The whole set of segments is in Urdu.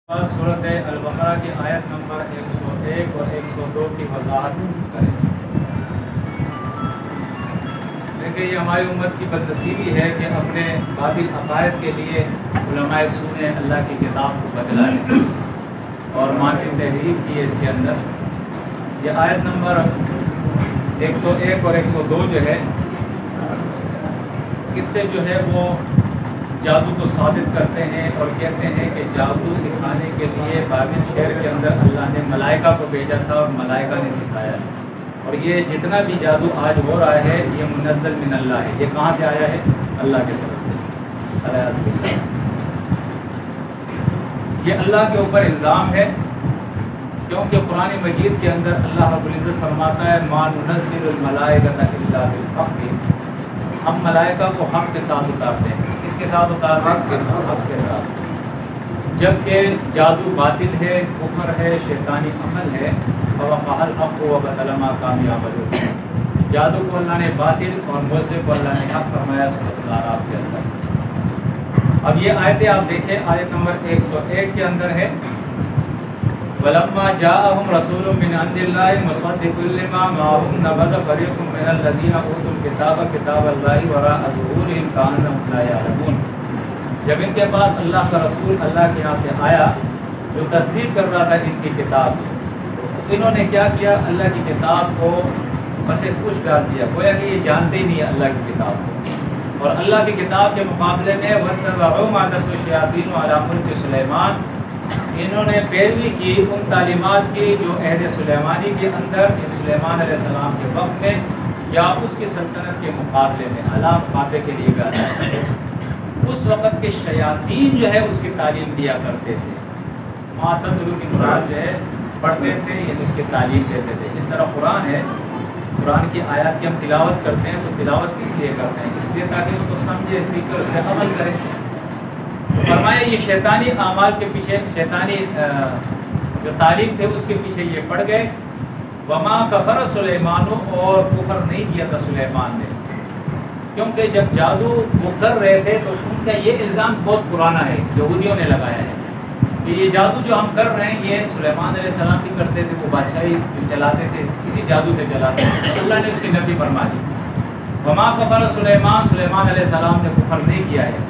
سورۃ البقرہ کی آیت نمبر 101 اور 102 کی وضاحت کریں۔ دیکھیں، یہ ہماری امت کی بدنصیبی ہے کہ اپنے باطل عقائد کے لیے علماء سو نے اللہ کی کتاب کو بدلا ہے اور ماں کی تحریف کی ہے اس کے اندر۔ یہ آیت نمبر 101 اور 102 جو ہے، اس سے جو ہے وہ جادو کو ثابت کرتے ہیں اور کہتے ہیں کہ جادو سکھانے کے لیے بابل شہر کے اندر اللہ نے ملائکہ کو بھیجا تھا اور ملائکہ نے سکھایا، اور یہ جتنا بھی جادو آج ہو رہا ہے یہ منزل من اللہ ہے۔ یہ کہاں سے آیا ہے؟ اللہ کی طرف سے۔ یہ اللہ کے اوپر الزام ہے، کیونکہ قرآن مجید کے اندر اللہ رب العزت فرماتا ہے ما ننزل الملائکۃ الا بالحق، ہم ملائکہ کو حق کے ساتھ اتارتے ہیں۔ کس کے ساتھ اتارتے ہیں؟ حق کے ساتھ۔ جبکہ جادو باطل ہے، کفر ہے، شیطانی عمل ہے، فوقع الحق وبطل ما كانوا يعملون۔ جادو کو اللہ نے باطل اور معجزے کو اللہ نے حق فرمایا سورۃ الاعراف کے اندر۔ اب یہ آیتیں آپ دیکھیں، آیت نمبر 101 کے اندر ہے وَلَمَّا جَاءَهُمْ رَسُولٌ مِّنْ عِندِ اللَّهِ مُصَدِّقٌ لِّمَا مَعَهُمْ نَبَذَ فَرِيقٌ مِّنَ الَّذِينَ أُوتُوا الْكِتَابَ كِتَابَ اللَّهِ وَرَاءَ ظُهُورِهِمْ كَأَنَّهُمْ لَا يَعْلَمُونَ۔ جب ان کے پاس اللہ کا رسول اللہ کے یہاں سے آیا جو تصدیق کر رہا تھا ان کی کتاب کی، انہوں نے کیا کیا؟ اللہ کی کتاب کو بس پوچھ ڈال دیا، گویا کہ یہ جانتے ہی نہیں ہے اللہ کی کتاب کو، اور اللہ کی کتاب کے مقابلے میں وَاتَّبَعُوا مَا تَتْلُو الشَّيَاطِينُ عَلَىٰ مُلْكِ سُلَيْمَانَ، انہوں نے پیروی کی ان تعلیمات کی جو عہد سلیمانی کے اندر سلیمان علیہ السلام کے وقت میں یا اس کی سلطنت کے مقابلے میں اعلیٰ مقابلے کے لیے گایا ہے۔ اس وقت کے شیاطین جو ہے اس کی تعلیم دیا کرتے تھے، معتدل انسان جو ہے پڑھتے تھے یعنی اس کی تعلیم دیتے تھے۔ اس طرح قرآن ہے، قرآن کی آیات کی ہم تلاوت کرتے ہیں تو تلاوت کس لیے کرتے ہیں؟ اس لیے تاکہ اس کو سمجھے، سیکھے، اس پہ عمل کریں۔ فرمایا یہ شیطانی اعمال کے پیچھے، شیطانی جو تعلیم تھے اس کے پیچھے یہ پڑ گئے۔ وما کفر سلیمان، اور کفر نہیں کیا تھا سلیمان نے، کیونکہ جب جادو وہ کر رہے تھے تو ان کا یہ الزام بہت پرانا ہے، یہودیوں نے لگایا ہے کہ یہ جادو جو ہم کر رہے ہیں یہ سلیمان علیہ السلام بھی کرتے تھے، وہ بادشاہی چلاتے تھے، اسی جادو سے چلاتے تھے۔ اللہ نے اس کی نفی فرما دی۔ وما کفر سلیمان، سلیمان علیہ السلام نے کفر نہیں کیا ہے۔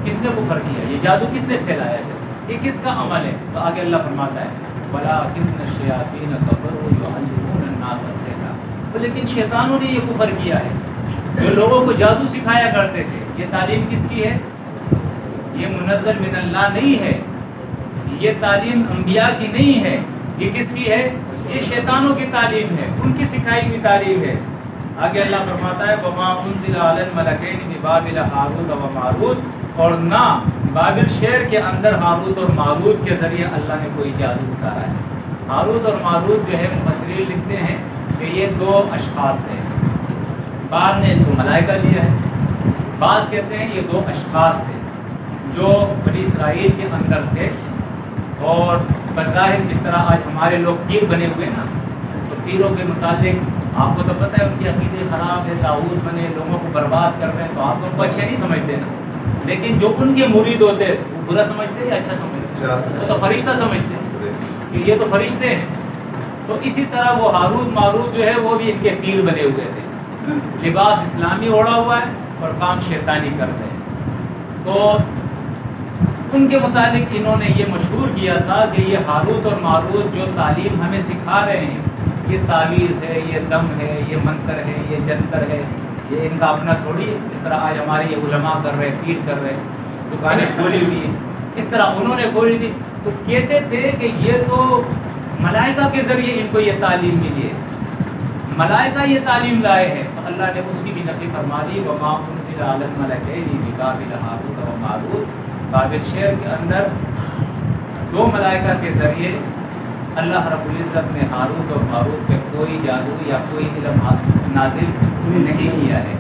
کس نے کفر کیا؟ یہ جادو کس نے پھیلایا ہے؟ یہ کس کا عمل ہے؟ تو آگے اللہ فرماتا ہے وَلَٰكِنَّ الشَّيَاطِينَ كَفَرُوا يُعَلِّمُونَ النَّاسَ السِّحْرَ، لیکن شیطانوں نے یہ کفر کیا ہے، جو لوگوں کو جادو سکھایا کرتے تھے۔ یہ تعلیم کس کی ہے؟ یہ منزل من اللہ نہیں ہے، یہ تعلیم انبیاء کی نہیں ہے، یہ کس کی ہے؟ یہ شیطانوں کی تعلیم ہے، ان کی سکھائی ہوئی تعلیم ہے۔ آگے اللہ فرماتا ہے وَمَا أُنزِلَ عَلَى الْمَلَكَيْنِ بِبَابِلَ هَارُوتَ وَمَارُوتَ، اور نہ بابل شہر کے اندر ہاروت اور ماروت کے ذریعے اللہ نے کوئی جادو اتارا ہے۔ ہاروت اور ماروت جو ہے مفسرین لکھتے ہیں کہ یہ دو اشخاص تھے، بعض نے ان کو ملائکہ لیا ہے، بعض کہتے ہیں یہ دو اشخاص تھے جو بنی اسرائیل کے اندر تھے، اور بظاہر جس طرح آج ہمارے لوگ پیر بنے ہوئے نا، تو پیروں کے متعلق آپ کو تو پتہ ہے ان کی عقیدے خراب ہے، طاغوت بنے، لوگوں کو برباد کر رہے ہیں، تو آپ ان کو اچھے نہیں سمجھتے نا، لیکن جو ان کے مرید ہوتے وہ برا سمجھتے یا اچھا سمجھتے؟ وہ تو فرشتہ سمجھتے کہ یہ تو فرشتے ہیں۔ تو اسی طرح وہ ہاروت ماروت جو ہے وہ بھی ان کے پیر بنے ہوئے تھے، لباس اسلامی اوڑھا ہوا ہے اور کام شیطانی کرتے ہیں۔ تو ان کے متعلق انہوں نے یہ مشہور کیا تھا کہ یہ ہاروت اور ماروت جو تعلیم ہمیں سکھا رہے ہیں یہ تعویذ ہے، یہ دم ہے، یہ منتر ہے، یہ جنتر ہے، یہ ان کا اپنا تھوڑی ہے۔ اس طرح آج ہمارے یہ علماء کر رہے، پیر کر رہے، دکانیں کھولی ہوئی ہیں، اس طرح انہوں نے کھولی تھی۔ تو کہتے تھے کہ یہ تو ملائکہ کے ذریعے ان کو یہ تعلیم ملی ہے، ملائکہ یہ تعلیم لائے ہیں، تو اللہ نے اس کی بھی نفی فرما دی۔ وما أُنزِلَ عَلَى الْمَلَكَيْنِ بِبَابِلَ هَارُوتَ وَمَارُوتَ، بابل شہر کے اندر دو ملائکہ کے ذریعے اللہ رب العزت نے ہاروت اور ماروت پہ کوئی جادو یا کوئی علم نازل نہیں کیا ہے،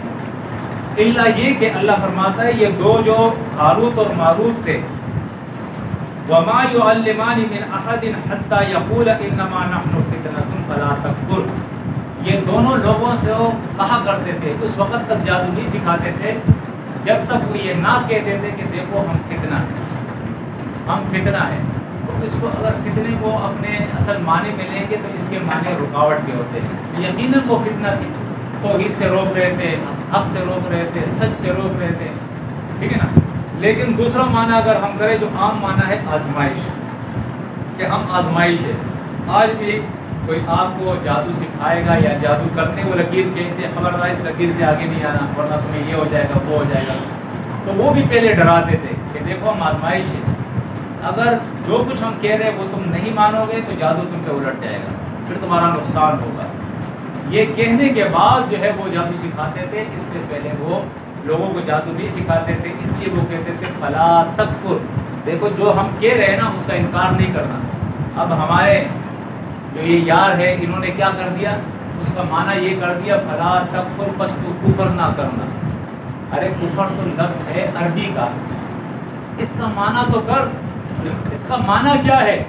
الا یہ کہ اللہ فرماتا ہے یہ دو جو ہاروت اور ماروت تھے وما يعلمان من احد حتى يقول انما نحن فتنة فلا تكفر، یہ دونوں لوگوں سے وہ کہا کرتے تھے، اس وقت تک جادو نہیں سکھاتے تھے جب تک وہ یہ نہ کہتے تھے کہ دیکھو ہم فتنہ ہیں، ہم فتنہ ہیں۔ تو اس کو اگر فتنے کو اپنے اصل معنی میں لیں گے تو اس کے معنی رکاوٹ کے ہوتے ہیں. یقیناً وہ فتنہ تھی, توحید سے روک رہے تھے, حق سے روک رہے تھے, سچ سے روک رہے تھے, ٹھیک ہے نا. لیکن دوسرا معنی اگر ہم کریں جو عام معنی ہے آزمائش, کہ ہم آزمائش ہے. آج بھی کوئی آپ کو جادو سکھائے گا یا جادو کرتے وہ لکیر کھینچتے ہیں, خبردار اس لکیر سے آگے نہیں آنا ورنہ تمہیں یہ ہو جائے گا وہ ہو جائے گا, تو وہ بھی پہلے ڈراتے تھے کہ دیکھو ہم آزمائش ہے, اگر جو کچھ ہم کہہ رہے ہیں وہ تم نہیں مانو گے تو جادو تم پہ الٹ جائے گا, پھر تمہارا نقصان ہوگا. یہ کہنے کے بعد جو ہے وہ جادو سکھاتے تھے. اس سے پہلے وہ لوگوں کو جادو نہیں سکھاتے تھے, اس لیے وہ کہتے تھے فلا تکفر. دیکھو جو ہم کہہ رہے ہیں نا اس کا انکار نہیں کرنا. اب ہمارے جو یہ یار ہے انہوں نے کیا کر دیا, اس کا معنی یہ کر دیا فلا تکفر, بس تو کفر نہ کرنا. ارے کفر تو لفظ ہے عربی کا, اس کا معنی تو کر. اس کا معنی کیا ہے؟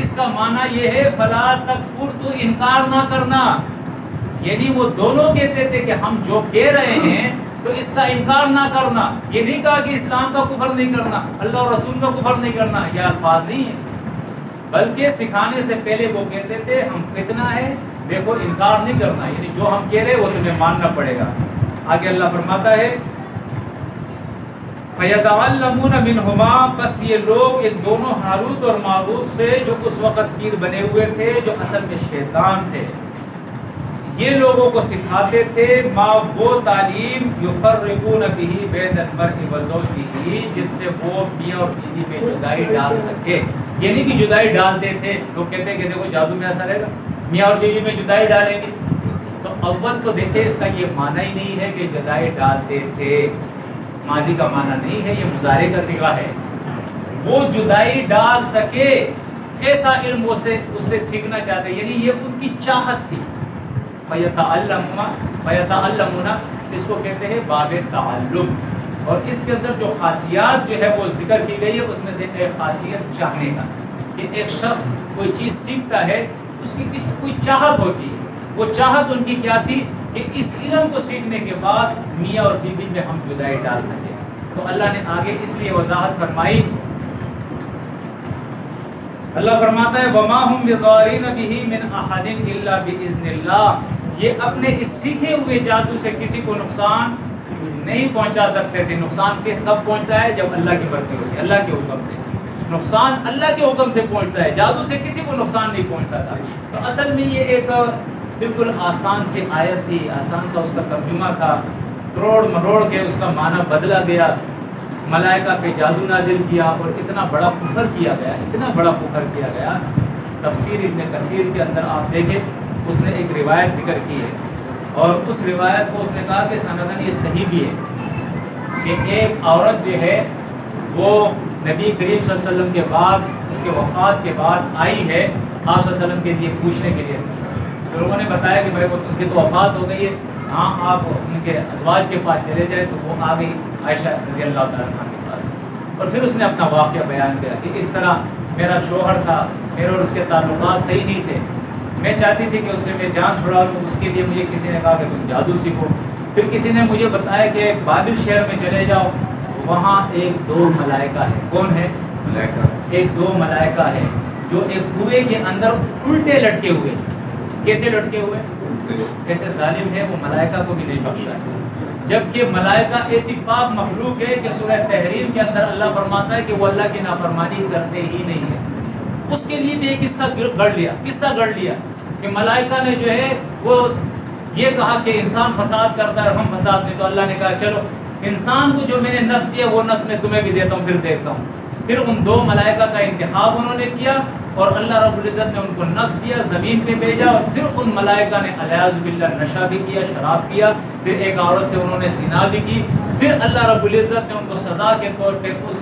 اس کا معنی یہ ہے فلا تکفر, تو انکار نہ کرنا. یعنی وہ دونوں کہتے تھے کہ ہم جو کہہ رہے ہیں تو اس کا انکار نہ کرنا. یہ نہیں کہا کہ اسلام کا کفر نہیں کرنا, اللہ اور رسول کا کفر نہیں کرنا, یہ الفاظ نہیں ہیں, بلکہ سکھانے سے پہلے وہ کہتے تھے ہم فتنہ ہے, دیکھو انکار نہیں کرنا, یعنی جو ہم کہہ رہے وہ تمہیں ماننا پڑے گا. آگے اللہ فرماتا ہے فَيَتَعَلَّمُونَ مِنْهُمَا, بس یہ لوگ ان دونوں ہاروت اور ماروت سے جو اس وقت پیر بنے ہوئے تھے, جو اصل میں شیطان تھے, یہ لوگوں کو سکھاتے تھے ما وہ تعلیم یفرقون بہ بین المرء وزوجہ, جس سے وہ میاں اور بیوی میں جدائی ڈال سکے. یعنی کہ جدائی ڈالتے تھے. لوگ کہتے ہیں کہ دیکھو جادو میں ایسا رہے گا, میاں اور بیوی میں جدائی ڈالیں گے. تو اول تو دیکھیں اس کا یہ معنی ہی نہیں ہے کہ جدائی ڈالتے تھے, ماضی کا معنی نہیں ہے, یہ مضارع کا صیغہ ہے. وہ جدائی ڈال سکے ایسا علم اس سے سیکھنا چاہتے, یعنی یہ ان کی چاہت تھی. فَيَتَعَلَّمُونَ اس کو کہتے ہیں باب تعلم, اور اس کے اندر جو خاصیات جو ہے وہ ذکر کی گئی ہے اس میں سے ایک خاصیت چاہنے کا, کہ ایک شخص کوئی چیز سیکھتا ہے اس کی کوئی چاہت ہوتی ہے. وہ چاہت ان کی کیا تھی کہ اس علم کو سیکھنے کے بعد میاں اور بیوی میں ہم جدائی ڈال سکیں. تو اللہ نے آگے اس لیے وضاحت فرمائی, اللہ فرماتا ہے وَمَا هُمْ بِضَارِينَ بِهِ مِنْ أَحَدٍ إِلَّا بِإِذْنِ اللَّهِ, یہ اپنے اس سیکھے ہوئے جادو سے کسی کو نقصان نہیں پہنچا سکتے تھے. نقصان کب پہنچتا ہے؟ جب اللہ کی مرضی ہوتی ہے, اللہ کے حکم سے. نقصان اللہ کے حکم سے پہنچتا ہے, جادو سے کسی کو نقصان نہیں پہنچتا تھا. تو اصل میں یہ ایک بالکل آسان سی آیت تھی, آسان سا اس کا ترجمہ تھا, توڑ مروڑ کے اس کا معنی بدلا گیا, ملائکہ پہ جادو نازل کیا اور اتنا بڑا کفر کیا گیا, اتنا بڑا کفر کیا گیا. تفسیر ابن کثیر کے اندر آپ دیکھیں اس نے ایک روایت ذکر کی ہے, اور اس روایت کو اس نے کہا کہ سندن یہ صحیح بھی ہے کہ ایک عورت جو ہے وہ نبی کریم صلی اللہ علیہ وسلم کے بعد, اس کے وفات کے بعد آئی ہے آپ صلی اللہ علیہ وسلم کے لیے پوچھنے کے لیے. تو لوگوں نے بتایا کہ بھائی وہ ان کی تو وفات ہو گئی ہے, ہاں آپ ان کے ازواج کے پاس چلے جائیں. تو وہ آ گئی عائشہ رضی اللہ تعالیٰ عنہ کے پاس, اور پھر اس نے اپنا واقعہ بیان کیا کہ اس طرح میرا شوہر تھا, میرے اور اس کے تعلقات صحیح نہیں تھے, میں چاہتی تھی کہ اس سے میں جان چھڑا لوں, اس کے لیے مجھے کسی نے کہا کہ تم جادو سیکھو. پھر کسی نے مجھے بتایا کہ بابل شہر میں چلے جاؤ, وہاں ایک دو ملائکہ ہے. کون ہے؟ ملائکہ. ایک دو ملائکہ ہے جو ایک کنویں کے اندر الٹے لٹکے ہوئے. کیسے لٹکے ہوئے؟ ایسے ظالم ہے وہ ملائکہ کو بھی نہیں بخشا ہے. جبکہ ملائکہ ایسی پاک مخلوق ہے کہ سورہ تحریم کے اندر اللہ فرماتا ہے کہ وہ اللہ کی نافرمانی کرتے ہی نہیں ہے. اس کے لیے بھی ایک قصہ گڑھ لیا کہ ملائکہ نے جو ہے وہ یہ کہا کہ انسان فساد کرتا ہے اور ہم فساد نہیں. تو اللہ نے کہا چلو انسان کو جو میں نے نفس دیا وہ نفس میں تمہیں بھی دیتا ہوں, پھر دیکھتا ہوں. پھر ان دو ملائکہ کا انتخاب انہوں نے کیا اور اللہ رب العزت نے ان کو نفس دیا, زمین پہ بھیجا, اور پھر ان ملائکہ نے الیاذ باللہ نشہ بھی کیا, شراب پیا, پھر ایک عورت سے انہوں نے زنا بھی کی. پھر اللہ رب العزت نے ان کو سزا کے طور پہ اس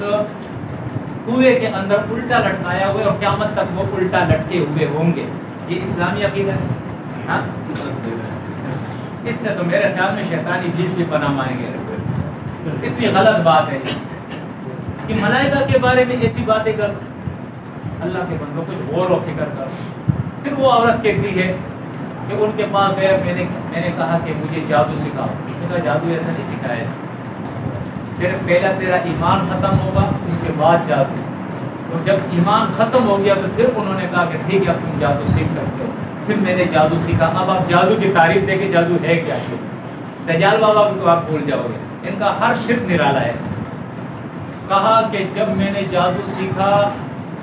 کنویں کے اندر الٹا لٹکایا ہوئے, اور قیامت تک وہ الٹا لٹکے ہوئے ہوں گے. یہ اسلامی عقیدہ ہے ہاں؟ اس سے تو میرے خیال میں شیطان ابلیس بھی پناہ مانگیں گے. اتنی غلط بات ہے کہ ملائکہ کے بارے میں ایسی باتیں کر. اللہ کے بندوں کچھ غور و فکر کر. پھر وہ عورت کہتی ہے کہ ان کے پاس گیا, میں نے کہا کہ مجھے جادو سکھاؤ. میں نے کہا جادو ایسا نہیں سکھایا, پھر پہلا تیرا ایمان ختم ہوگا اس کے بعد جادو. تو جب ایمان ختم ہو گیا تو پھر انہوں نے کہا کہ ٹھیک ہے اب تم جادو سیکھ سکتے ہو. پھر میں نے جادو سیکھا. اب آپ جادو کی تعریف دے کے جادو ہے کیا؟ دجال بابا کو تو آپ بھول جاؤ گے. ان کا ہر شرک نرالا ہے. کہا کہ جب میں نے جادو سیکھا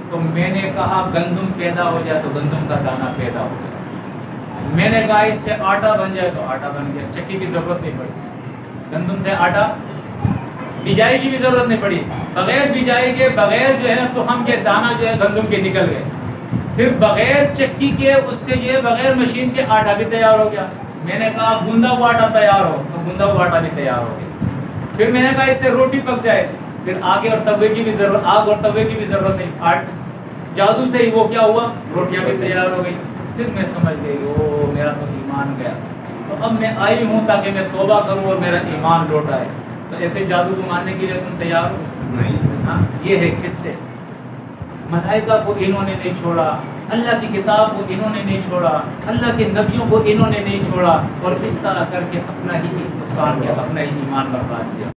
تو میں نے کہا گندم پیدا ہو جائے تو گندم کا دانہ پیدا ہو جائے. میں نے کہا اس سے آٹا بن جائے تو آٹا بن گیا. چکی کی ضرورت نہیں پڑی. گندم سے آٹا بجائی کی بھی ضرورت نہیں پڑی. بغیر بجائی کے بغیر جو ہے نا تو ہم کے دانہ جو ہے گندم کے نکل گئے. پھر بغیر چکی کے اس سے یہ بغیر مشین کے آٹا بھی تیار ہو گیا. میں نے کہا گوندا ہوا آٹا تیار ہو تو گوندا ہوا آٹا بھی تیار ہو گیا. پھر میں نے کہا اس سے روٹی پک جائے. پھر آگ اور توے کی بھی ضرورت نہیں. جادو سے ہی وہ کیا ہوا؟ روٹیاں بھی تیار ہو گئی. پھر میں سمجھ گئی او میرا تو ایمان گیا. تو اب میں آئی ہوں تاکہ میں توبہ کروں اور میرا ایمان لوٹ آئے. تو ایسے جادو کو ماننے کے لیے تم تیار ہو؟ نہیں. ہاں یہ ہے کس سے. ملائکہ کو انہوں نے نہیں چھوڑا, اللہ کی کتاب کو انہوں نے نہیں چھوڑا, اللہ کے نبیوں کو انہوں نے نہیں چھوڑا, اور اس طرح کر کے اپنا ہی نقصان کیا, اپنا ہی ایمان برباد کیا.